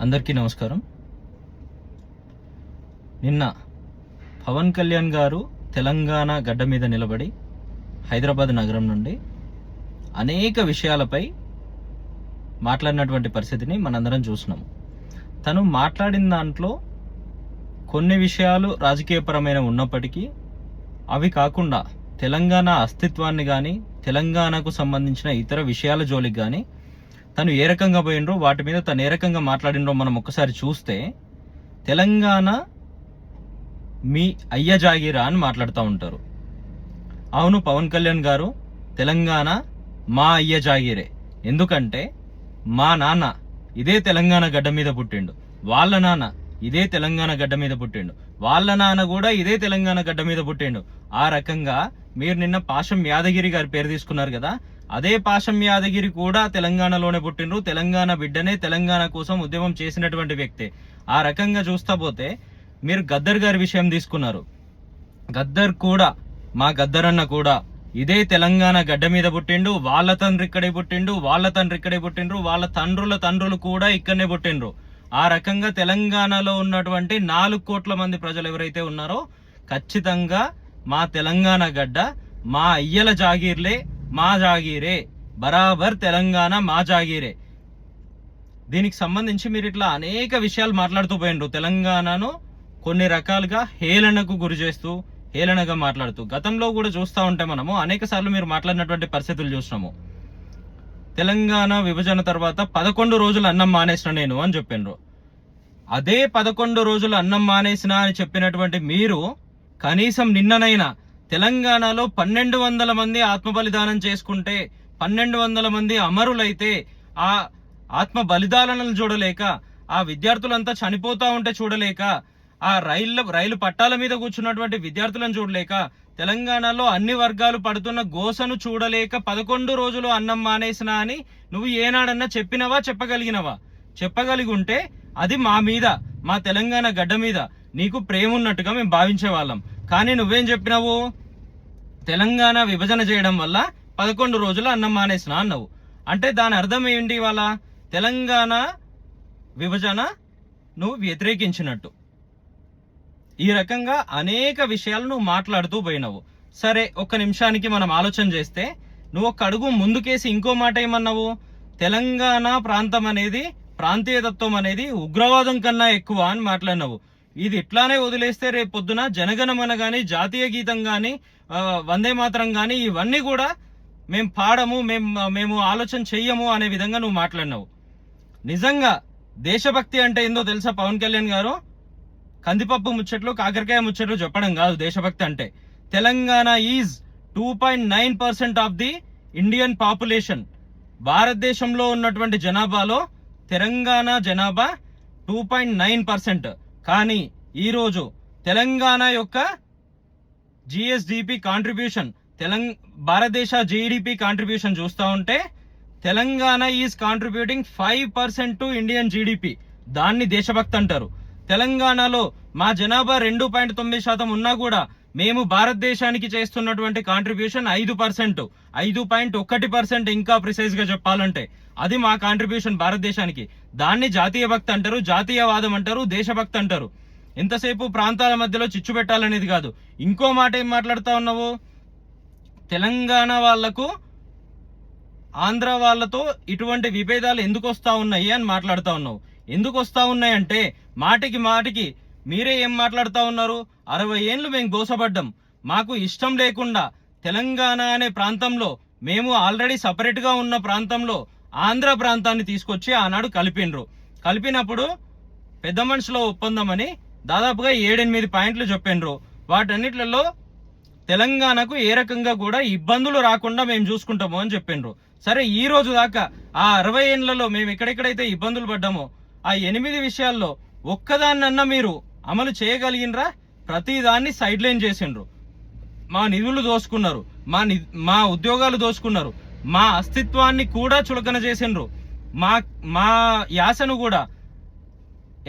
అందరికీ నమస్కారం. నిన్న పవన్ కళ్యాణ్ గారు తెలంగాణ గడ్డ మీద నిలబడి హైదరాబాద్ నగరం నుండి అనేక విషయాలపై మాట్లాడినటువంటి పరిస్థితిని మనందరం చూసినాము. తను మాట్లాడిన దాంట్లో కొన్ని విషయాలు రాజకీయపరమైన ఉన్నప్పటికీ అవి కాకుండా తెలంగాణ అస్తిత్వాన్ని కానీ తెలంగాణకు సంబంధించిన ఇతర విషయాల జోలికి కానీ తను ఏ రకంగా పోయినరో వాటి మీద తను ఏ రకంగా మాట్లాడినరో మనం ఒక్కసారి చూస్తే, తెలంగాణ మీ అయ్య జాగీరా అని మాట్లాడుతూ ఉంటారు. అవును, పవన్ కళ్యాణ్ గారు తెలంగాణ మా అయ్య జాగీరే. ఎందుకంటే మా నాన్న ఇదే తెలంగాణ గడ్డ మీద పుట్టిండు, వాళ్ళ నాన్న ఇదే తెలంగాణ గడ్డ మీద పుట్టిండు, వాళ్ళ నాన్న కూడా ఇదే తెలంగాణ గడ్డ మీద పుట్టిండు. ఆ రకంగా మీరు నిన్న పాశం యాదగిరి గారి పేరు తీసుకున్నారు కదా, అదే పాశం యాదగిరి కూడా తెలంగాణలోనే పుట్టిండ్రు, తెలంగాణ బిడ్డనే, తెలంగాణ కోసం ఉద్యమం చేసినటువంటి వ్యక్తే. ఆ రకంగా చూస్తా పోతే మీరు గద్దర్ గారి విషయం తీసుకున్నారు. గద్దర్ కూడా, మా గద్దరన్న కూడా ఇదే తెలంగాణ గడ్డ మీద పుట్టిండు, వాళ్ళ తండ్రి ఇక్కడే పుట్టిండు, వాళ్ళ తండ్రి ఇక్కడే పుట్టిండ్రు, వాళ్ళ తండ్రులు కూడా ఇక్కడనే పుట్టిండ్రు. ఆ రకంగా తెలంగాణలో ఉన్నటువంటి 4 కోట్ల మంది ప్రజలు ఎవరైతే ఉన్నారో ఖచ్చితంగా మా తెలంగాణ గడ్డ మా అయ్యల జాగీర్లే, మా జాగీరే, బరాబర్ తెలంగాణ మా జాగీరే. దీనికి సంబంధించి మీరు ఇట్లా అనేక విషయాలు మాట్లాడుతూ పోయిండ్రు. తెలంగాణను కొన్ని రకాలుగా హేళనకు గురి చేస్తూ, హేళనగా మాట్లాడుతూ గతంలో కూడా చూస్తూ ఉంటే మనము అనేక సార్లు మీరు మాట్లాడినటువంటి పరిస్థితులు చూసినాము. తెలంగాణ విభజన తర్వాత 11 రోజులు అన్నం మానేసిన నేను అని చెప్పిండ్రు. అదే 11 రోజులు అన్నం మానేసిన అని చెప్పినటువంటి మీరు కనీసం నిన్ననైనా తెలంగాణలో 1200 మంది ఆత్మ బలిదానం చేసుకుంటే, 1200 మంది అమరులైతే ఆ ఆత్మ బలిదానాలను చూడలేక, ఆ విద్యార్థులంతా చనిపోతా ఉంటే చూడలేక, ఆ రైలు పట్టాల మీద కూర్చున్నటువంటి విద్యార్థులను చూడలేక, తెలంగాణలో అన్ని వర్గాలు పడుతున్న గోసను చూడలేక 11 రోజులు అన్నం మానేసినా అని నువ్వు ఏనాడన్నా చెప్పినవా? చెప్పగలిగి ఉంటే అది మా మీద, మా తెలంగాణ గడ్డ మీద నీకు ప్రేమ ఉన్నట్టుగా మేము భావించే వాళ్ళం. కానీ నువ్వేం చెప్పినావు? తెలంగాణ విభజన చేయడం వల్ల 11 రోజులు అన్నం మానేసినా అన్నావు. అంటే దాని అర్థం ఏంటి? వాళ్ళ తెలంగాణ విభజన నువ్వు వ్యతిరేకించినట్టు. ఈ రకంగా అనేక విషయాలు నువ్వు మాట్లాడుతూ పోయినావు. సరే, ఒక్క నిమిషానికి మనం ఆలోచన చేస్తే, నువ్వు ఒక అడుగు ముందుకేసి ఇంకో మాట ఏమన్నావు? తెలంగాణ ప్రాంతం అనేది, ప్రాంతీయతత్వం అనేది ఉగ్రవాదం కన్నా ఎక్కువ అని మాట్లాడినావు. ఇది ఇట్లానే వదిలేస్తే రేపు పొద్దున జనగణమన గాని, జాతీయ గీతం గాని, వందే మాతరం గాని ఇవన్నీ కూడా మేము పాడము, మేము ఆలోచన చెయ్యము అనే విధంగా నువ్వు మాట్లాడినావు. నిజంగా దేశభక్తి అంటే ఏందో తెలుసా పవన్ కళ్యాణ్ గారు? కందిపప్పు ముచ్చట్లు, కాకరకాయ ముచ్చట్లు చెప్పడం కాదు దేశభక్తి అంటే. Telangana is 2.9% of the Indian population. భారతదేశంలో ఉన్నటువంటి జనాభాలో తెలంగాణ జనాభా 2.9%. కానీ ఈరోజు తెలంగాణ యొక్క జిఎస్డిపి కాంట్రిబ్యూషన్, భారతదేశ జిడిపి కాంట్రిబ్యూషన్ చూస్తూ ఉంటే Telangana is contributing 5% to Indian GDP. దాన్ని దేశభక్తి అంటారు. తెలంగాణలో మా జనాభా 2.9% ఉన్నా కూడా మేము భారతదేశానికి చేస్తున్నటువంటి కాంట్రిబ్యూషన్ 5%, 5.1% ఇంకా ప్రిసైజ్ గా చెప్పాలంటే అది మా కాంట్రిబ్యూషన్ భారతదేశానికి. దాన్ని జాతీయ భక్తి అంటారు, జాతీయవాదం అంటారు, దేశభక్తి అంటారు. ఎంతసేపు ప్రాంతాల మధ్యలో చిచ్చు పెట్టాలనేది కాదు. ఇంకో మాట ఏం మాట్లాడుతా ఉన్నావు? తెలంగాణ వాళ్లకు ఆంధ్ర వాళ్ళతో ఇటువంటి విభేదాలు ఎందుకు వస్తా ఉన్నాయి అని మాట్లాడుతా ఉన్నావు. ఎందుకు వస్తా ఉన్నాయంటే మాటికి మీరే ఏం మాట్లాడుతా ఉన్నారు? 60 ఏళ్ళు మేము గోసపడ్డాం, మాకు ఇష్టం లేకుండా తెలంగాణ అనే ప్రాంతంలో, మేము ఆల్రెడీ సపరేట్ గా ఉన్న ప్రాంతంలో ఆంధ్ర ప్రాంతాన్ని తీసుకొచ్చి ఆనాడు కలిపినప్పుడు పెద్ద మనుషుల ఒప్పందం అని దాదాపుగా 7-8 పాయింట్లు చెప్పినరు. వాటన్నిట్లలో తెలంగాణకు ఏ రకంగా కూడా ఇబ్బందులు రాకుండా మేము చూసుకుంటాము అని చెప్పినరు. సరే, ఈ రోజు దాకా ఆ 60 ఏళ్లలో మేము ఎక్కడెక్కడైతే ఇబ్బందులు పడ్డామో ఆ 8 విషయాల్లో ఒక్కదాన్నన్నా మీరు అమలు చేయగలిగినరా? ప్రతిదాన్ని సైడ్ లైన్ చేసిండ్రు. మా నిధులు దోసుకున్నారు, మా ఉద్యోగాలు దోసుకున్నారు, మా అస్తిత్వాన్ని కూడా చులకన చేసిండ్రు. మా యాసను కూడా,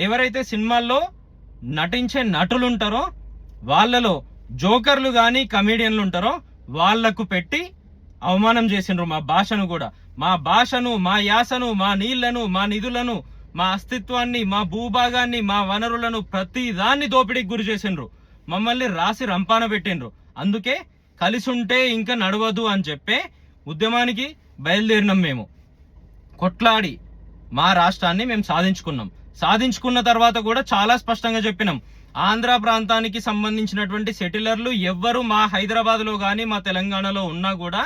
ఎవరైతే సినిమాల్లో నటించే నటులు ఉంటారో వాళ్ళలో జోకర్లు కానీ కమేడియన్లు ఉంటారో వాళ్లకు పెట్టి అవమానం చేసిండ్రు. మా భాషను కూడా, మా యాసను, మా నీళ్లను, మా నిధులను, మా అస్తిత్వాన్ని, మా భూభాగాన్ని, మా వనరులను ప్రతి దాన్ని దోపిడీకి గురి చేసిండ్రు. మమ్మల్ని రాసి రంపాన పెట్టిండ్రు. అందుకే కలిసుంటే ఇంకా నడవదు అని చెప్పే ఉద్యమానికి బయలుదేరినాం. మేము కొట్లాడి మా రాష్ట్రాన్ని మేము సాధించుకున్న తర్వాత కూడా చాలా స్పష్టంగా చెప్పినాం, ఆంధ్ర ప్రాంతానికి సంబంధించినటువంటి సెటిలర్లు ఎవ్వరు మా హైదరాబాద్లో కానీ మా తెలంగాణలో ఉన్నా కూడా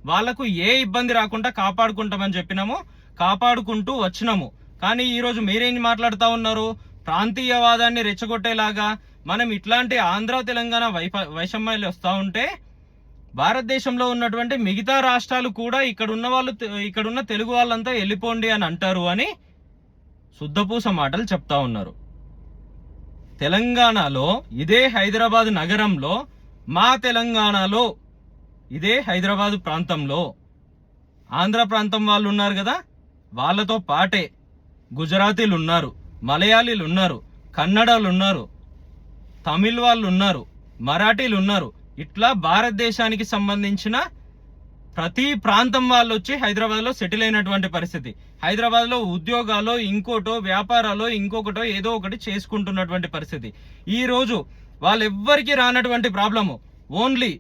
వాళ్లకు ఏ ఇబ్బంది రాకుండా కాపాడుకుంటామని చెప్పినాము, కాపాడుకుంటూ వచ్చినాము. కానీ ఈరోజు మీరేం మాట్లాడుతూ ఉన్నారు? ప్రాంతీయవాదాన్ని రెచ్చగొట్టేలాగా మనం ఇట్లాంటి ఆంధ్ర తెలంగాణ వైషమ్యాలు వస్తూ ఉంటే భారతదేశంలో ఉన్నటువంటి మిగతా రాష్ట్రాలు కూడా ఇక్కడున్న తెలుగు వాళ్ళంతా వెళ్ళిపోండి అని అంటారు అని శుద్ధపూస మాటలు చెప్తా ఉన్నారు. తెలంగాణలో ఇదే హైదరాబాద్ నగరంలో, మా తెలంగాణలో ఇదే హైదరాబాద్ ప్రాంతంలో ఆంధ్ర ప్రాంతం వాళ్ళు ఉన్నారు కదా, వాళ్ళతో పాటే గుజరాతీలు ఉన్నారు, మలయాళీలు ఉన్నారు, కన్నడలు ఉన్నారు, తమిళ్ వాళ్ళు ఉన్నారు, మరాఠీలు ఉన్నారు. ఇట్లా భారతదేశానికి సంబంధించిన ప్రతి ప్రాంతం వాళ్ళు వచ్చి హైదరాబాద్లో సెటిల్ అయినటువంటి పరిస్థితి. హైదరాబాద్లో ఉద్యోగాలు, ఇంకోటో వ్యాపారాలు, ఇంకొకటో ఏదో ఒకటి చేసుకుంటున్నటువంటి పరిస్థితి. ఈరోజు వాళ్ళెవ్వరికి రానటువంటి ప్రాబ్లము ఓన్లీ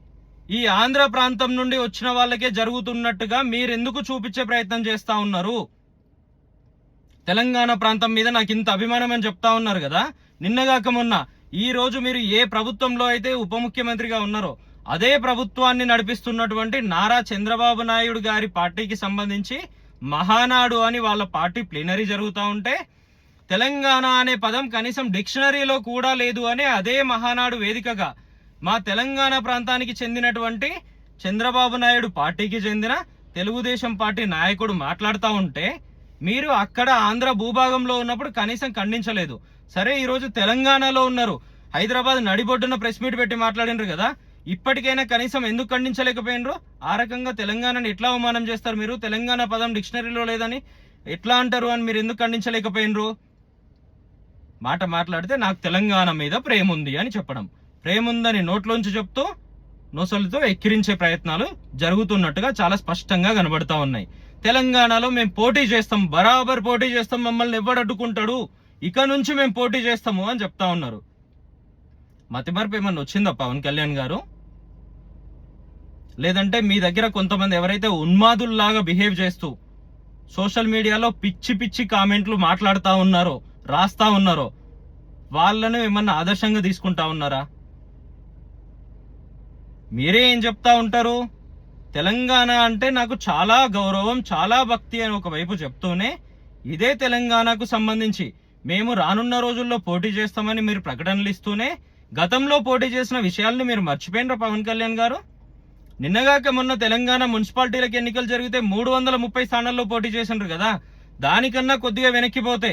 ఈ ఆంధ్ర ప్రాంతం నుండి వచ్చిన వాళ్ళకే జరుగుతున్నట్టుగా మీరెందుకు చూపించే ప్రయత్నం చేస్తా ఉన్నారు? తెలంగాణ ప్రాంతం మీద నాకు ఇంత అభిమానం అని చెప్తా ఉన్నారు కదా, నిన్నగాక మొన్న. ఈ రోజు మీరు ఏ ప్రభుత్వంలో అయితే ఉప ముఖ్యమంత్రిగా ఉన్నారో అదే ప్రభుత్వాన్ని నడిపిస్తున్నటువంటి నారా చంద్రబాబు నాయుడు గారి పార్టీకి సంబంధించి మహానాడు అని వాళ్ళ పార్టీ ప్లీనరీ జరుగుతూ ఉంటే తెలంగాణ అనే పదం కనీసం డిక్షనరీలో కూడా లేదు అని అదే మహానాడు వేదికగా మా తెలంగాణ ప్రాంతానికి చెందినటువంటి చంద్రబాబు నాయుడు పార్టీకి చెందిన తెలుగుదేశం పార్టీ నాయకుడు మాట్లాడుతూ ఉంటే మీరు అక్కడ ఆంధ్ర భూభాగంలో ఉన్నప్పుడు కనీసం ఖండించలేదు. సరే, ఈరోజు తెలంగాణలో ఉన్నారు, హైదరాబాద్ నడిబొడ్డున ప్రెస్ మీట్ పెట్టి మాట్లాడినారు కదా, ఇప్పటికైనా కనీసం ఎందుకు ఖండించలేకపోయినరు? ఆ రకంగా తెలంగాణని ఎట్లా అవమానం చేస్తారు మీరు? తెలంగాణ పదం డిక్షనరీలో లేదని ఎట్లా అంటారు అని మీరు ఎందుకు ఖండించలేకపోయినరు? మాట మాట్లాడితే నాకు తెలంగాణ మీద ప్రేమ ఉంది అని చెప్పడం, ప్రేమ ఉందని నోట్లోంచి చెప్తూ నొసలుతో ఎక్కిరించే ప్రయత్నాలు జరుగుతున్నట్టుగా చాలా స్పష్టంగా కనబడతా ఉన్నాయి. తెలంగాణలో మేము పోటీ చేస్తాం, బరాబర్ పోటీ చేస్తాం, మమ్మల్ని ఎవడు అడ్డుకుంటాడు, ఇక నుంచి మేము పోటీ చేస్తాము అని చెప్తా ఉన్నారు. మతిమరపు ఏమన్నా వచ్చిందా పవన్ కళ్యాణ్ గారు? లేదంటే మీ దగ్గర కొంతమంది ఎవరైతే ఉన్మాదుల్లాగా బిహేవ్ చేస్తూ సోషల్ మీడియాలో పిచ్చి పిచ్చి కామెంట్లు మాట్లాడుతూ ఉన్నారో, రాస్తా ఉన్నారో, వాళ్ళను ఏమన్నా ఆదర్శంగా తీసుకుంటా ఉన్నారా? మీరే ఏం చెప్తా ఉంటారు? తెలంగాణ అంటే నాకు చాలా గౌరవం, చాలా భక్తి అని ఒకవైపు చెప్తూనే ఇదే తెలంగాణకు సంబంధించి మేము రానున్న రోజుల్లో పోటీ చేస్తామని మీరు ప్రకటనలు ఇస్తూనే గతంలో పోటీ చేసిన విషయాలను మీరు మర్చిపోయినరా పవన్ కళ్యాణ్ గారు? నిన్నగాక మొన్న తెలంగాణ మున్సిపాలిటీలకు ఎన్నికలు జరిగితే 330 స్థానాల్లో పోటీ చేసిండ్రు కదా, దానికన్నా కొద్దిగా వెనక్కిపోతే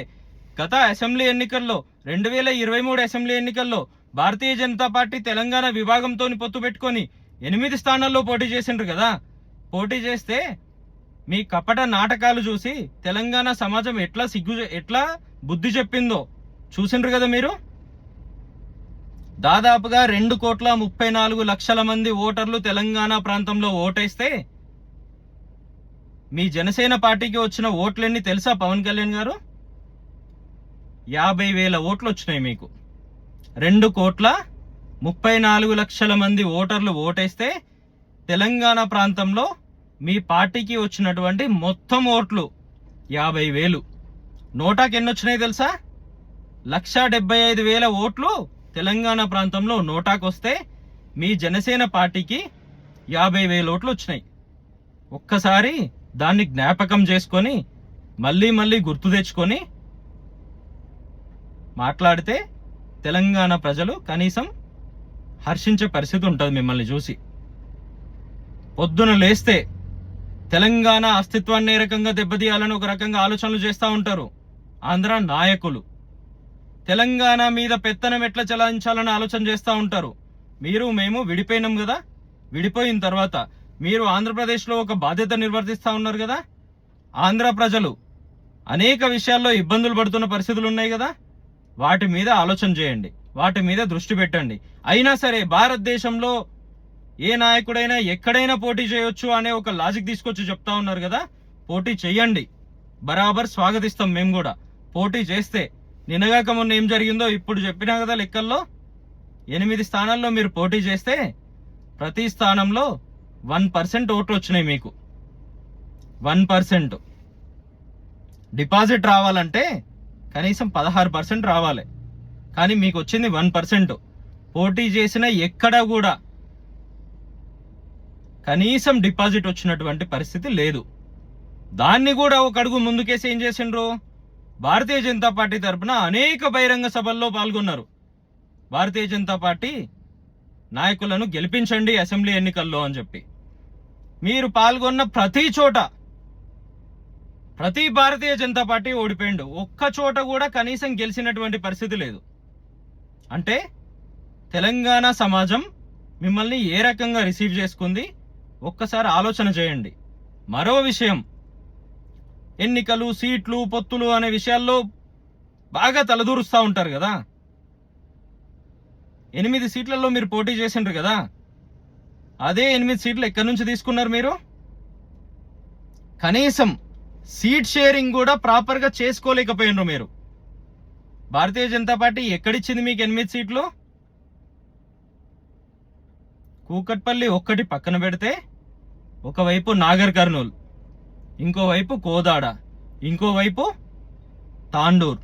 గత అసెంబ్లీ ఎన్నికల్లో 2023 అసెంబ్లీ ఎన్నికల్లో భారతీయ జనతా పార్టీ తెలంగాణ విభాగంతో పొత్తు పెట్టుకొని 8 స్థానాల్లో పోటీ చేసిండ్రు కదా. పోటీ చేస్తే మీ కపట నాటకాలు చూసి తెలంగాణ సమాజం ఎట్లా బుద్ధి చెప్పిందో చూసిండ్రు కదా మీరు. దాదాపుగా 2,34,00,000 మంది ఓటర్లు తెలంగాణ ప్రాంతంలో ఓటేస్తే మీ జనసేన పార్టీకి వచ్చిన ఓట్లన్నీ తెలుసా పవన్ కళ్యాణ్ గారు? 50,000 ఓట్లు వచ్చినాయి మీకు. 2,34,00,000 మంది ఓటర్లు ఓటేస్తే తెలంగాణ ప్రాంతంలో మీ పార్టీకి వచ్చినటువంటి మొత్తం ఓట్లు 50,000. నోటాకి ఎన్ని వచ్చినాయి తెలుసా? 1,75,000 ఓట్లు తెలంగాణ ప్రాంతంలో నోటాకు వస్తే మీ జనసేన పార్టీకి 50,000 ఓట్లు వచ్చినాయి. ఒక్కసారి దాన్ని జ్ఞాపకం చేసుకొని మళ్ళీ గుర్తు తెచ్చుకొని మాట్లాడితే తెలంగాణ ప్రజలు కనీసం హర్షించే పరిస్థితి ఉంటుంది మిమ్మల్ని చూసి. పొద్దున లేస్తే తెలంగాణ అస్తిత్వాన్ని ఏ రకంగా దెబ్బతీయాలని ఒక రకంగా ఆలోచనలు చేస్తూ ఉంటారు ఆంధ్ర నాయకులు. తెలంగాణ మీద పెత్తనం ఎట్లా చలాయించాలని ఆలోచన చేస్తూ ఉంటారు. మేము విడిపోయినాం కదా, విడిపోయిన తర్వాత మీరు ఆంధ్రప్రదేశ్లో ఒక బాధ్యత నిర్వర్తిస్తూ ఉన్నారు కదా. ఆంధ్ర ప్రజలు అనేక విషయాల్లో ఇబ్బందులు పడుతున్న పరిస్థితులు ఉన్నాయి కదా, వాటి మీద ఆలోచన చేయండి, వాటి మీద దృష్టి పెట్టండి. అయినా సరే భారతదేశంలో ఏ నాయకుడైనా ఎక్కడైనా పోటీ చేయొచ్చు అనే ఒక లాజిక్ తీసుకొచ్చి చెప్తా ఉన్నారు కదా, పోటీ చెయ్యండి, బరాబర్ స్వాగతిస్తాం మేము కూడా. పోటీ చేస్తే, నిన్నగాక మొన్న ఏం జరిగిందో ఇప్పుడు చెప్పినా కదా లెక్కల్లో, 8 స్థానాల్లో మీరు పోటీ చేస్తే ప్రతి స్థానంలో 1% ఓట్లు వచ్చినాయి మీకు. 1% డిపాజిట్ రావాలంటే కనీసం 16% రావాలి, కానీ మీకు వచ్చింది 1%. పోటీ చేసిన ఎక్కడ కూడా కనీసం డిపాజిట్ వచ్చినటువంటి పరిస్థితి లేదు. దాన్ని కూడా ఒక అడుగు ముందుకేసి ఏం చేసిండ్రు, భారతీయ జనతా పార్టీ తరఫున అనేక బహిరంగ సభల్లో పాల్గొన్నారు. భారతీయ జనతా పార్టీ నాయకులను గెలిపించండి అసెంబ్లీ ఎన్నికల్లో అని చెప్పి. మీరు పాల్గొన్న ప్రతి చోట ప్రతి భారతీయ జనతా పార్టీ ఓడిపోయిండు. ఒక్క చోట కూడా కనీసం గెలిచినటువంటి పరిస్థితి లేదు. అంటే తెలంగాణ సమాజం మిమ్మల్ని ఏ రకంగా రిసీవ్ చేసుకుంది ఒక్కసారి ఆలోచన చేయండి. మరో విషయం, ఎన్నికలు, సీట్లు, పొత్తులు అనే విషయాల్లో బాగా తలదూరుస్తూ ఉంటారు కదా. 8 సీట్లలో మీరు పోటీ చేసిండ్రు కదా, అదే 8 సీట్లు ఎక్కడి నుంచి తీసుకున్నారు మీరు? కనీసం సీట్ షేరింగ్ కూడా ప్రాపర్గా చేసుకోలేకపోయినరు మీరు. భారతీయ జనతా పార్టీ ఎక్కడిచ్చింది మీకు 8 సీట్లు? కూకట్పల్లి ఒక్కటి పక్కన పెడితే, ఒకవైపు నాగర్ కర్నూల్, ఇంకోవైపు కోదాడ, ఇంకోవైపు తాండూర్,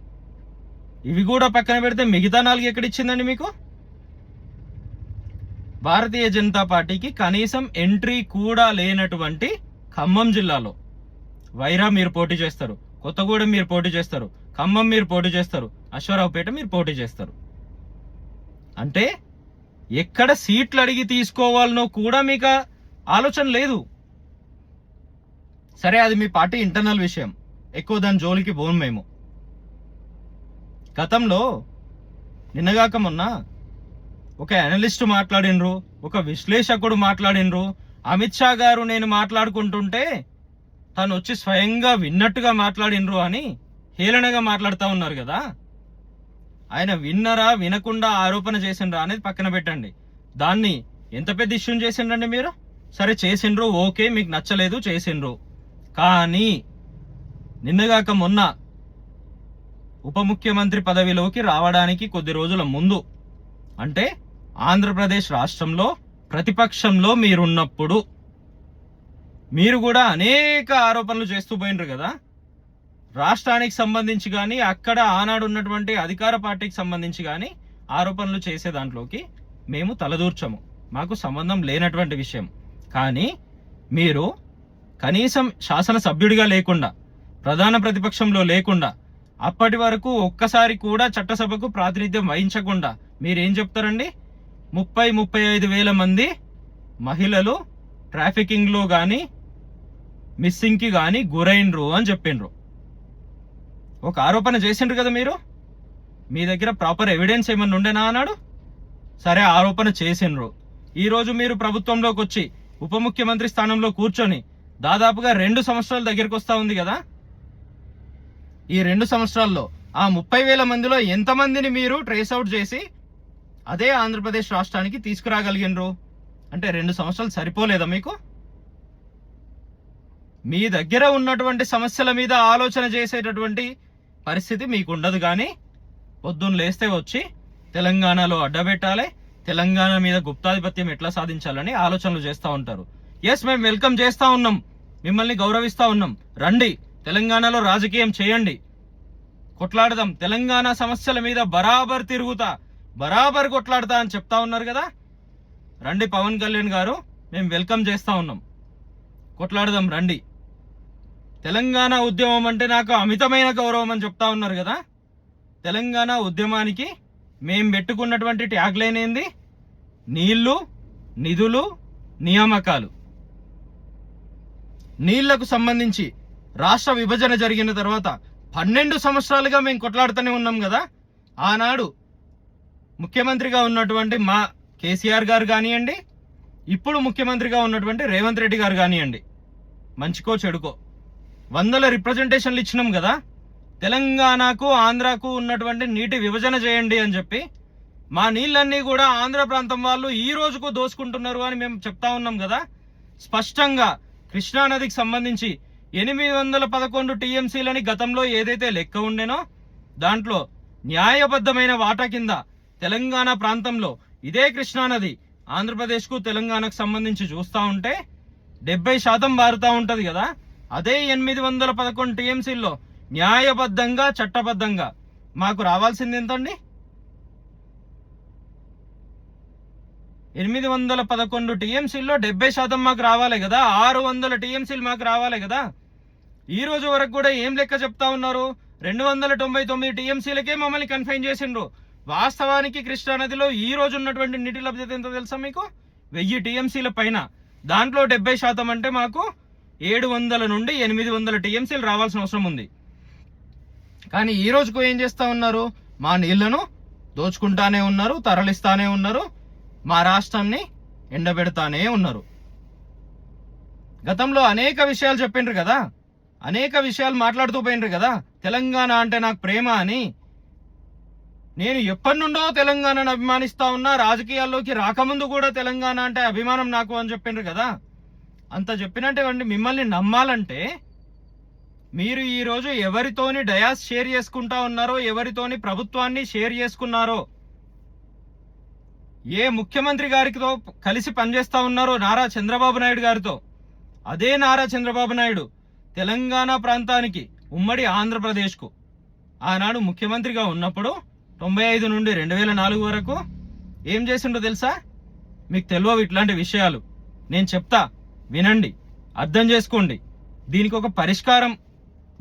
ఇవి కూడా పక్కన పెడితే మిగతా 4 ఎక్కడిచ్చిందండి మీకు? భారతీయ జనతా పార్టీకి కనీసం ఎంట్రీ కూడా లేనటువంటి ఖమ్మం జిల్లాలో వైరా మీరు పోటీ చేస్తారు, కొత్తగూడెం మీరు పోటీ చేస్తారు, ఖమ్మం మీరు పోటీ చేస్తారు, అశ్వారావుపేట మీరు పోటీ చేస్తారు. అంటే ఎక్కడ సీట్లు అడిగి తీసుకోవాలనో కూడా మీకు ఆలోచన లేదు. సరే, అది మీ పార్టీ ఇంటర్నల్ విషయం, ఎక్కువ దాని జోలికి పోను మేము. గతంలో నిన్నగాక మొన్న ఒక అనలిస్ట్ మాట్లాడినరు, ఒక విశ్లేషకుడు మాట్లాడినరు. అమిత్ షా గారు నేను మాట్లాడుకుంటుంటే తను వచ్చి స్వయంగా విన్నట్టుగా మాట్లాడినరు అని హేళనగా మాట్లాడుతూ ఉన్నారు కదా. ఆయన విన్నరా వినకుండా ఆరోపణ చేసిండ్రా అనేది పక్కన పెట్టండి. దాన్ని ఎంత పెద్ద ఇష్యూ చేసిండ్రండి మీరు? సరే చేసిండ్రు, ఓకే, మీకు నచ్చలేదు చేసిండ్రు. కానీ నిన్నగాక మొన్న ఉప ముఖ్యమంత్రి పదవిలోకి రావడానికి కొద్ది రోజుల ముందు, అంటే ఆంధ్రప్రదేశ్ రాష్ట్రంలో ప్రతిపక్షంలో మీరున్నప్పుడు మీరు కూడా అనేక ఆరోపణలు చేస్తూ పోయినరు కదా. రాష్ట్రానికి సంబంధించి కానీ, అక్కడ ఆనాడు ఉన్నటువంటి అధికార పార్టీకి సంబంధించి కానీ ఆరోపణలు చేసే దాంట్లోకి మేము తలదూర్చము, మాకు సంబంధం లేనటువంటి విషయం. కానీ మీరు కనీసం శాసనసభ్యుడిగా లేకుండా, ప్రధాన ప్రతిపక్షంలో లేకుండా, అప్పటి వరకు ఒక్కసారి కూడా చట్టసభకు ప్రాతినిధ్యం వహించకుండా మీరేం చెప్తారండి? 30-35 వేల మంది మహిళలు ట్రాఫికింగ్లో కానీ మిస్సింగ్కి కానీ గురైండ్రు అని చెప్పిండ్రు. ఒక ఆరోపణ చేసిండ్రు కదా మీరు. మీ దగ్గర ప్రాపర్ ఎవిడెన్స్ ఏమన్నా ఉండేనా అన్నాడు. సరే, ఆరోపణ చేసిండ్రు. ఈరోజు మీరు ప్రభుత్వంలోకి వచ్చి ఉప ముఖ్యమంత్రి స్థానంలో కూర్చొని దాదాపుగా 2 సంవత్సరాల దగ్గరికి వస్తా ఉంది కదా. ఈ 2 సంవత్సరాల్లో ఆ 30,000 మందిలో ఎంతమందిని మీరు ట్రేస్ అవుట్ చేసి అదే ఆంధ్రప్రదేశ్ రాష్ట్రానికి తీసుకురాగలిగినరు? అంటే 2 సంవత్సరాలు సరిపోలేదా మీకు? మీ దగ్గర ఉన్నటువంటి సమస్యల మీద ఆలోచన చేసేటటువంటి పరిస్థితి మీకు ఉండదు. కానీ పొద్దున్న లేస్తే వచ్చి తెలంగాణలో అడ్డబెట్టాలి, తెలంగాణ మీద గుప్తాధిపత్యం ఎట్లా సాధించాలని ఆలోచనలు చేస్తూ ఉంటారు. ఎస్, మేము వెల్కమ్ చేస్తూ ఉన్నాం, మిమ్మల్ని గౌరవిస్తూ ఉన్నాం. రండి, తెలంగాణలో రాజకీయం చేయండి, కొట్లాడదాం, తెలంగాణ సమస్యల మీద బరాబర్ తిరుగుతా, బరాబర్ కొట్లాడతా అని చెప్తా ఉన్నారు కదా. రండి పవన్ కళ్యాణ్ గారు, మేము వెల్కమ్ చేస్తూ ఉన్నాం, కొట్లాడదాం రండి. తెలంగాణ ఉద్యమం అంటే నాకు అమితమైన గౌరవం అని చెప్తా ఉన్నారు కదా. తెలంగాణ ఉద్యమానికి మేము పెట్టుకున్నటువంటి ట్యాగ్ లైన్ ఏంది? నీళ్లు, నిధులు, నియామకాలు. నీళ్లకు సంబంధించి రాష్ట్ర విభజన జరిగిన తర్వాత 12 సంవత్సరాలుగా మేము కొట్లాడుతూనే ఉన్నాం కదా. ఆనాడు ముఖ్యమంత్రిగా ఉన్నటువంటి మా కేసీఆర్ గారు కానివ్వండి, ఇప్పుడు ముఖ్యమంత్రిగా ఉన్నటువంటి రేవంత్ రెడ్డి గారు కానివ్వండి, మంచికో చెడుకో 100 రిప్రజెంటేషన్లు ఇచ్చినాం కదా. తెలంగాణకు ఆంధ్రాకు ఉన్నటువంటి నీటి విభజన చేయండి అని చెప్పి మా నీళ్ళన్నీ కూడా ఆంధ్ర ప్రాంతం వాళ్ళు ఈ రోజుకు దోసుకుంటున్నారు అని మేము చెప్తా ఉన్నాం కదా. స్పష్టంగా కృష్ణానదికి సంబంధించి 811 టీఎంసీలని గతంలో ఏదైతే లెక్క ఉండేనో దాంట్లో న్యాయబద్ధమైన వాటా కింద తెలంగాణ ప్రాంతంలో ఇదే కృష్ణానది ఆంధ్రప్రదేశ్కు తెలంగాణకు సంబంధించి చూస్తూ ఉంటే 70% మారుతూ ఉంటుంది కదా. అదే 811 టీఎంసీల్లో న్యాయబద్ధంగా చట్టబద్ధంగా మాకు రావాల్సింది ఎంతండి? 811 టీఎంసీల్లో 70% మాకు రావాలి కదా. 600 టీఎంసీలు మాకు రావాలి కదా. ఈ రోజు వరకు కూడా ఏం లెక్క చెప్తా ఉన్నారు? 299 టీఎంసీలకే మమ్మల్ని కన్ఫైన్ చేసిండ్రు. వాస్తవానికి కృష్ణానదిలో ఈ రోజు ఉన్నటువంటి నీటి లభ్యత ఎంత తెలుసా మీకు? 1000 టీఎంసీల పైన. దాంట్లో 70% అంటే మాకు 700 నుండి 800 టీఎంసీలు రావాల్సిన అవసరం ఉంది. కానీ ఈ రోజుకు ఏం చేస్తా ఉన్నారు? మా నీళ్లను దోచుకుంటానే ఉన్నారు, తరలిస్తానే ఉన్నారు, మా రాష్ట్రాన్ని ఎండబెడతానే ఉన్నారు. గతంలో అనేక విషయాలు చెప్పిండ్రు కదా, అనేక విషయాలు మాట్లాడుతూ పోయిండ్రు కదా. తెలంగాణ అంటే నాకు ప్రేమ అని. నేను ఎప్పటి నుండో తెలంగాణను అభిమానిస్తా ఉన్నా, రాజకీయాల్లోకి రాకముందు కూడా తెలంగాణ అంటే అభిమానం నాకు అని చెప్పిండ్రు కదా. అంత చెప్పినట్టు మిమ్మల్ని నమ్మాలంటే మీరు ఈ రోజు ఎవరితోని డయాస్ షేర్ చేసుకుంటా ఉన్నారో, ఎవరితోని ప్రభుత్వాన్ని షేర్ చేసుకున్నారో, ఏ ముఖ్యమంత్రి గారితో కలిసి పనిచేస్తా ఉన్నారో నారా చంద్రబాబు నాయుడు గారితో, అదే నారా చంద్రబాబు నాయుడు తెలంగాణ ప్రాంతానికి ఉమ్మడి ఆంధ్రప్రదేశ్కు ఆనాడు ముఖ్యమంత్రిగా ఉన్నప్పుడు 95 నుండి 2004 వరకు ఏం చేసిండో తెలుసా? మీకు తెలియవు ఇట్లాంటి విషయాలు. నేను చెప్తా, వినండి, అర్థం చేసుకోండి. దీనికి ఒక పరిష్కారం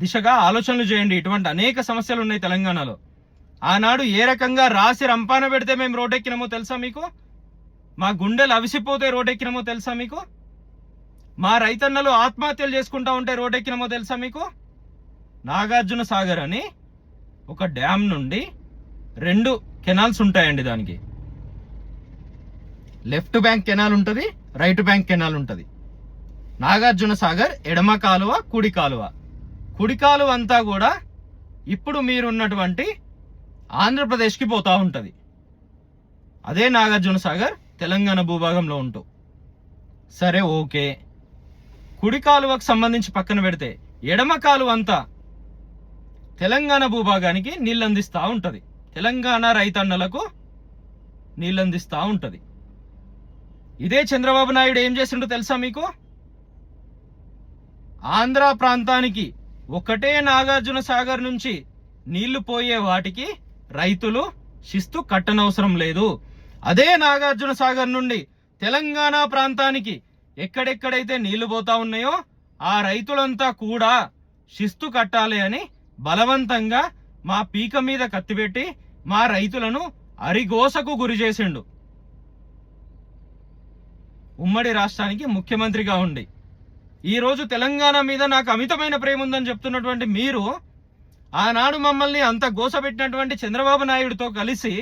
దిశగా ఆలోచనలు చేయండి. ఇటువంటి అనేక సమస్యలు ఉన్నాయి తెలంగాణలో. ఆనాడు ఏ రకంగా రాసి రంపాన పెడితే మేము రోడ్డెక్కినామో తెలుసా మీకు? మా గుండెలు అవిసిపోతే రోడ్డెక్కినామో తెలుసా మీకు? మా రైతన్నలు ఆత్మహత్యలు చేసుకుంటా ఉంటే రోడ్డెక్కినామో తెలుసా మీకు? నాగార్జున సాగర్ అని ఒక డ్యామ్ నుండి 2 కెనాల్స్ ఉంటాయండి. దానికి లెఫ్ట్ బ్యాంక్ కెనాల్ ఉంటుంది, రైట్ బ్యాంక్ కెనాల్ ఉంటుంది. నాగార్జున సాగర్ ఎడమ కాలువ, కుడి కాలువ. కుడి కాలువ అంతా కూడా ఇప్పుడు మీరున్నటువంటి ఆంధ్రప్రదేశ్కి పోతా ఉంటుంది. అదే నాగార్జున సాగర్ తెలంగాణ భూభాగంలో ఉంటూ. సరే, ఓకే. కుడి కాలువకు సంబంధించి పక్కన పెడితే ఎడమ కాలువ అంతా తెలంగాణ భూభాగానికి నీళ్ళందిస్తూ ఉంటుంది. తెలంగాణ రైతన్నలకు నీళ్ళందిస్తూ ఉంటుంది. ఇదే చంద్రబాబు నాయుడు ఏం చేసిండో తెలుసా మీకు? ఆంధ్ర ప్రాంతానికి ఒకటే నాగార్జున సాగర్ నుంచి నీళ్లు పోయే వాటికి రైతులు శిస్తు కట్టనవసరం లేదు. అదే నాగార్జున సాగర్ నుండి తెలంగాణ ప్రాంతానికి ఎక్కడెక్కడైతే నీళ్లు పోతా ఉన్నాయో ఆ రైతులంతా కూడా శిస్తు కట్టాలి అని బలవంతంగా మా పీక మీద కత్తిపెట్టి మా రైతులను అరిగోసకు గురి చేసిండు. ఉమ్మడి రాష్ట్రానికి ముఖ్యమంత్రిగా ఉండి ఈరోజు తెలంగాణ మీద నాకు అమితమైన ప్రేమ ఉందని చెప్తున్నటువంటి మీరు ఆనాడు మమ్మల్ని అంత గోసపెట్టినటువంటి చంద్రబాబు నాయుడుతో కలిసి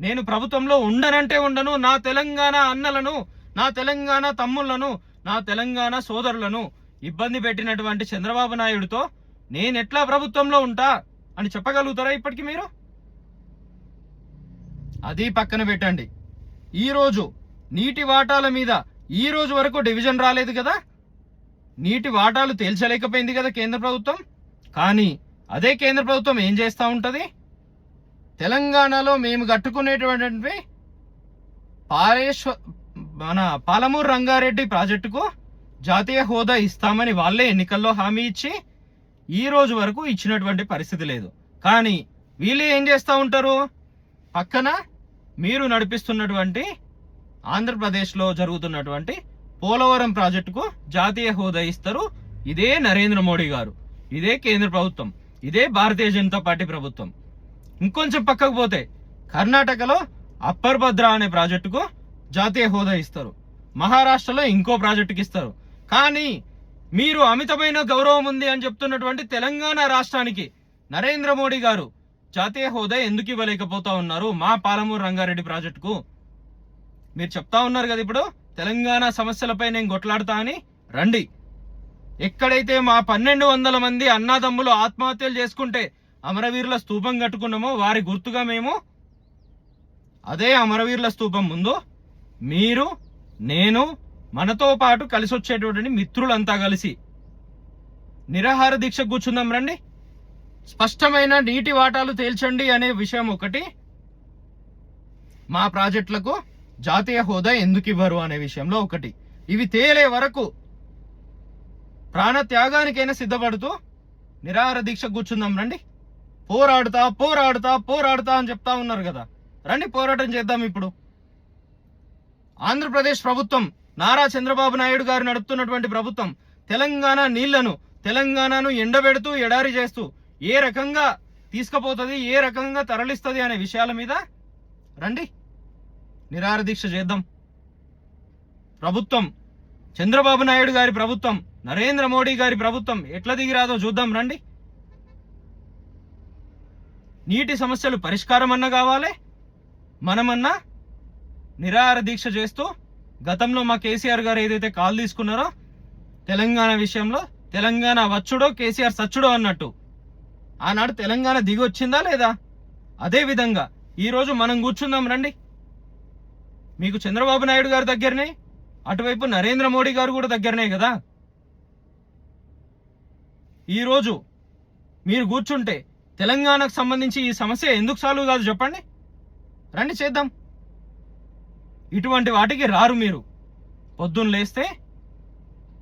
నేను ప్రభుత్వంలో ఉండనంటే ఉండను, నా తెలంగాణ అన్నలను, నా తెలంగాణ తమ్ముళ్లను, నా తెలంగాణ సోదరులను ఇబ్బంది పెట్టినటువంటి చంద్రబాబు నాయుడుతో నేనెట్లా ప్రభుత్వంలో ఉంటా అని చెప్పగలుగుతారా ఇప్పటికి మీరు? అది పక్కన పెట్టండి. ఈరోజు నీటి వాటాల మీద ఈ రోజు వరకు డివిజన్ రాలేదు కదా, నీటి వాటాలు తేల్చలేకపోయింది కదా కేంద్ర ప్రభుత్వం. కానీ అదే కేంద్ర ప్రభుత్వం ఏం చేస్తూ ఉంటుంది? తెలంగాణలో మేము కట్టుకునేటువంటి పాలమూరు రంగారెడ్డి ప్రాజెక్టుకు జాతీయ హోదా ఇస్తామని వాళ్ళే ఎన్నికల్లో హామీ ఇచ్చి ఈ రోజు వరకు ఇచ్చినటువంటి పరిస్థితి లేదు. కానీ వీళ్ళు ఏం చేస్తూ ఉంటారు? పక్కన మీరు నడిపిస్తున్నటువంటి ఆంధ్రప్రదేశ్లో జరుగుతున్నటువంటి పోలవరం ప్రాజెక్టుకు జాతీయ హోదా ఇస్తారు. ఇదే నరేంద్ర మోడీ గారు, ఇదే కేంద్ర ప్రభుత్వం, ఇదే భారతీయ జనతా పార్టీ ప్రభుత్వం. ఇంకొంచెం పక్కకు పోతే కర్ణాటకలో అప్పర్ భద్ర అనే ప్రాజెక్టుకు జాతీయ హోదా ఇస్తారు. మహారాష్ట్రలో ఇంకో ప్రాజెక్టుకి ఇస్తారు. కానీ మీరు అమితమైన గౌరవం ఉంది అని చెప్తున్నటువంటి తెలంగాణ రాష్ట్రానికి నరేంద్ర మోడీ గారు జాతీయ హోదా ఎందుకు ఇవ్వలేకపోతా ఉన్నారు? మా పాలమూరు రంగారెడ్డి ప్రాజెక్టుకు మీరు చెప్తా ఉన్నారు కదా ఇప్పుడు తెలంగాణ సమస్యలపై నేను కొట్లాడతా అని. రండి, ఎక్కడైతే మా 1200 మంది అన్నాదమ్ములు ఆత్మహత్యలు చేసుకుంటే అమరవీరుల స్తూపం కట్టుకున్నామో వారి గుర్తుగా మేము అదే అమరవీరుల స్తూపం ముందు మీరు, నేను, మనతో పాటు కలిసి వచ్చేటువంటి మిత్రులంతా కలిసి నిరాహార దీక్ష కూర్చుందాం. రండి, స్పష్టమైన నీటి వాటాలు తేల్చండి అనే విషయం ఒకటి, మా ప్రాజెక్టులకు జాతీయ హోదా ఎందుకు ఇవ్వరు అనే విషయంలో ఒకటి. ఇవి తేలే వరకు ప్రాణ త్యాగానికైనా సిద్ధపడుతూ నిరాహార దీక్ష కూర్చుందాం రండి. పోరాడుతా పోరాడుతా పోరాడుతా అని చెప్తా ఉన్నారు కదా, రండి పోరాటం చేద్దాం. ఇప్పుడు ఆంధ్రప్రదేశ్ ప్రభుత్వం, నారా చంద్రబాబు నాయుడు గారు నడుపుతున్నటువంటి ప్రభుత్వం తెలంగాణ నీళ్లను, తెలంగాణను ఎండబెడుతూ ఎడారి చేస్తూ ఏ రకంగా తీసుకుపోతుంది, ఏ రకంగా తరలిస్తుంది అనే విషయాల మీద రండి నిరాహార దీక్ష చేద్దాం. ప్రభుత్వం, చంద్రబాబు నాయుడు గారి ప్రభుత్వం, నరేంద్ర మోడీ గారి ప్రభుత్వం ఎట్లా దిగిరాదో చూద్దాం రండి. నీటి సమస్యలు పరిష్కారం అన్నా కావాలి, మనమన్నా నిరాహార దీక్ష చేస్తూ గతంలో మా కేసీఆర్ గారు ఏదైతే కాల్ తీసుకున్నారో తెలంగాణ విషయంలో, తెలంగాణ వచ్చుడో కేసీఆర్ సచ్చుడో అన్నట్టు ఆనాడు తెలంగాణ దిగి వచ్చిందా లేదా, అదే విధంగా ఈరోజు మనం కూర్చుందాం రండి. మీకు చంద్రబాబు నాయుడు గారి దగ్గరనే, అటువైపు నరేంద్ర మోడీ గారు కూడా దగ్గరనే కదా. ఈరోజు మీరు కూర్చుంటే తెలంగాణకు సంబంధించి ఈ సమస్య ఎందుకు సాల్వ్ కాదు చెప్పండి, రండి చేద్దాం. ఇటువంటి వాటికి రారు మీరు. పొద్దున్న లేస్తే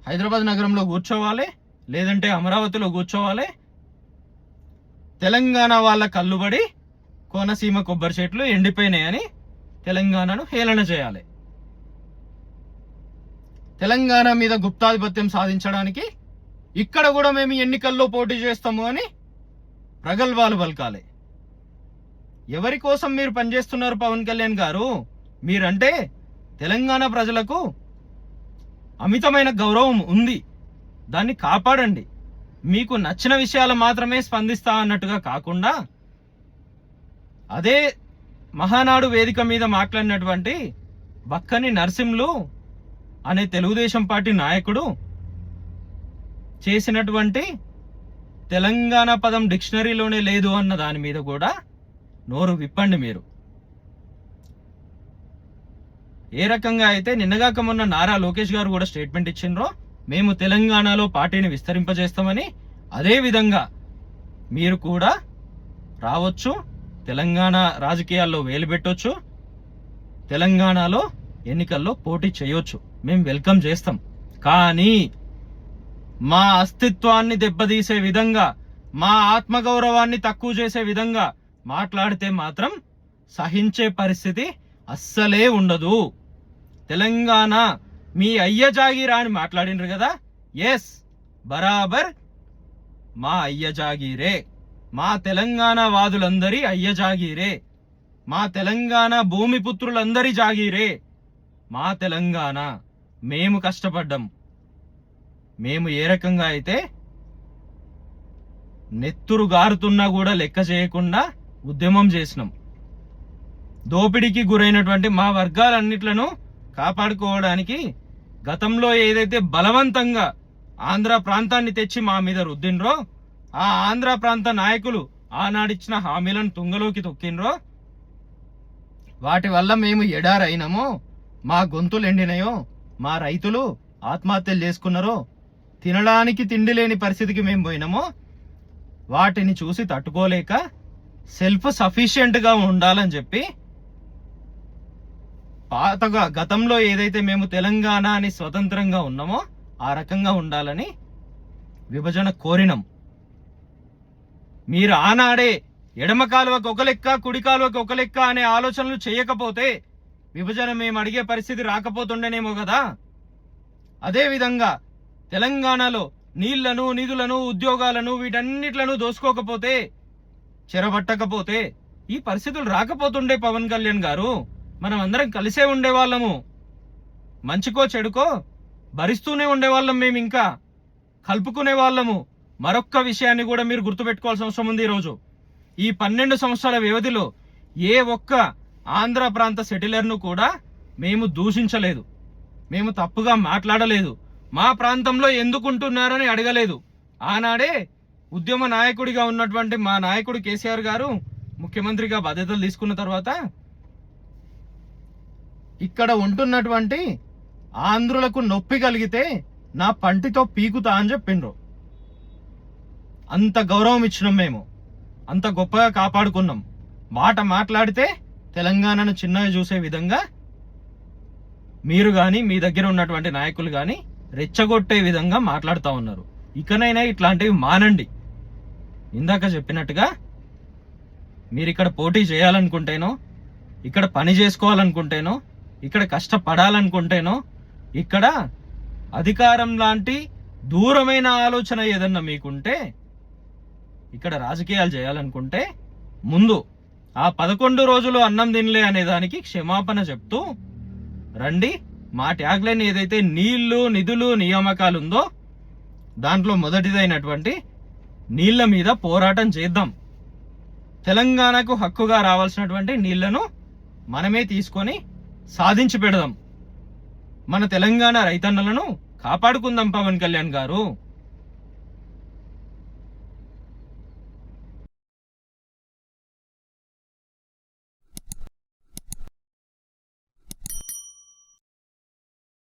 హైదరాబాద్ నగరంలో కూర్చోవాలి, లేదంటే అమరావతిలో కూర్చోవాలి. తెలంగాణ వాళ్ళ కళ్ళుబడి కోనసీమ కొబ్బరి చెట్లు ఎండిపోయినాయని తెలంగాణను హేళన చేయాలి. తెలంగాణ మీద గుప్తాధిపత్యం సాధించడానికి ఇక్కడ కూడా మేము ఎన్నికల్లో పోటీ చేస్తాము అని ప్రగల్భాలు పలకాలి. ఎవరి కోసం మీరు పనిచేస్తున్నారు పవన్ కళ్యాణ్ గారు? మీరంటే తెలంగాణ ప్రజలకు అమితమైన గౌరవం ఉంది, దాన్ని కాపాడండి. మీకు నచ్చిన విషయాలు మాత్రమే స్పందిస్తా అన్నట్టుగా కాకుండా, అదే మహానాడు వేదిక మీద మాట్లాడినటువంటి బక్కని నరసింహులు అనే తెలుగుదేశం పార్టీ నాయకుడు చేసినటువంటి తెలంగాణ పదం డిక్షనరీలోనే లేదు అన్న దాని మీద కూడా నోరు విప్పండి మీరు. ఏ రకంగా అయితే నిన్నగాక మొన్న నారా లోకేష్ గారు కూడా స్టేట్మెంట్ ఇచ్చిండ్రో, మేము తెలంగాణలో పార్టీని విస్తరింపజేస్తామని, అదే విధంగా మీరు కూడా రావచ్చు, తెలంగాణ రాజకీయాల్లో వేలు పెట్టొచ్చు, తెలంగాణలో ఎన్నికల్లో పోటీ చేయొచ్చు, మేము వెల్కమ్ చేస్తాం. కానీ మా అస్తిత్వాన్ని దెబ్బతీసే విధంగా, మా ఆత్మగౌరవాన్ని తక్కువ చేసే విధంగా మాట్లాడితే మాత్రం సహించే పరిస్థితి అస్సలే ఉండదు. తెలంగాణ మీ అయ్య జాగీరా అని మాట్లాడినరు కదా, ఎస్ బరాబర్ మా అయ్య జాగీరే, మా తెలంగాణ వాదులందరి అయ్య జాగీరే, మా తెలంగాణ భూమిపుత్రులందరి జాగీరే, మా తెలంగాణ. మేము కష్టపడ్డాం. మేము ఏ రకంగా అయితే నెత్తురు గారుతున్నా కూడా లెక్క చేయకుండా ఉద్యమం చేసినాం. దోపిడీకి గురైనటువంటి మా వర్గాలన్నిట్లను కాపాడుకోవడానికి గతంలో ఏదైతే బలవంతంగా ఆంధ్ర ప్రాంతాన్ని తెచ్చి మా మీద రుద్దినరో, ఆ ఆంధ్ర ప్రాంత నాయకులు ఆనాడిచ్చిన హామీలను తుంగలోకి తొక్కినరో, వాటి వల్ల మేము ఎడారైనామో, మా గొంతులు ఎండినాయో, మా రైతులు ఆత్మహత్యలు చేసుకున్నారో, తినడానికి తిండి లేని పరిస్థితికి మేము పోయినామో, వాటిని చూసి తట్టుకోలేక సెల్ఫ్ సఫిషియెంట్గా ఉండాలని చెప్పి పాతగా గతంలో ఏదైతే మేము తెలంగాణ అని స్వతంత్రంగా ఉన్నామో ఆ రకంగా ఉండాలని విభజన కోరినాం. మీరు ఆనాడే ఎడమ కాలువకు ఒక లెక్క, కుడి కాలువకు ఒక లెక్క అనే ఆలోచనలు చేయకపోతే విభజన మేము అడిగే పరిస్థితి రాకపోతుండేనేమో కదా. అదేవిధంగా తెలంగాణలో నీళ్లను, నిధులను, ఉద్యోగాలను వీటన్నిట్లను దోసుకోకపోతే, చెరబట్టకపోతే ఈ పరిస్థితులు రాకపోతుండే పవన్ కళ్యాణ్ గారు. మనం అందరం కలిసే ఉండేవాళ్ళము, మంచికో చెడుకో భరిస్తూనే ఉండేవాళ్ళం, మేము ఇంకా కలుపుకునే వాళ్ళము. మరొక్క విషయాన్ని కూడా మీరు గుర్తుపెట్టుకోవాల్సిన అవసరం ఉంది. ఈరోజు ఈ 12 సంవత్సరాల వ్యవధిలో ఏ ఒక్క ఆంధ్ర ప్రాంత సెటిలర్ను కూడా మేము దూషించలేదు, మేము తప్పుగా మాట్లాడలేదు, మా ప్రాంతంలో ఎందుకుంటున్నారని అడగలేదు. ఆనాడే ఉద్యమ నాయకుడిగా ఉన్నటువంటి మా నాయకుడు కేసీఆర్ గారు ముఖ్యమంత్రిగా బాధ్యతలు తీసుకున్న తర్వాత ఇక్కడ ఉంటున్నటువంటి ఆంధ్రులకు నొప్పి కలిగితే నా పంటితో పీకుతా అని చెప్పిండ్రు. అంత గౌరవం ఇచ్చినాం, మేము అంత గొప్పగా కాపాడుకున్నాం. మాట మాట్లాడితే తెలంగాణను చిన్నగా చూసే విధంగా మీరు కానీ మీ దగ్గర ఉన్నటువంటి నాయకులు కానీ రెచ్చగొట్టే విధంగా మాట్లాడుతూ ఉన్నారు. ఇకనైనా ఇట్లాంటివి మానండి. ఇందాక చెప్పినట్టుగా మీరు ఇక్కడ పోటీ చేయాలనుకుంటేనో, ఇక్కడ పని చేసుకోవాలనుకుంటేనో, ఇక్కడ కష్టపడాలనుకుంటేనో, ఇక్కడ అధికారం లాంటి దూరమైన ఆలోచన ఏదన్నా మీకుంటే, ఇక్కడ రాజకీయాలు చేయాలనుకుంటే ముందు ఆ 11 రోజులు అన్నం తినలే అనే దానికి క్షమాపణ చెప్తూ రండి. మా ట్యాగ్ లైన్ ఏదైతే నీళ్లు, నిధులు, నియామకాలు ఉందో దాంట్లో మొదటిదైనటువంటి నీళ్ల మీద పోరాటం చేద్దాం. తెలంగాణకు హక్కుగా రావాల్సినటువంటి నీళ్లను మనమే తీసుకొని సాధించి పెడదాం. మన తెలంగాణ రైతన్నలను కాపాడుకుందాం పవన్ కళ్యాణ్ గారు.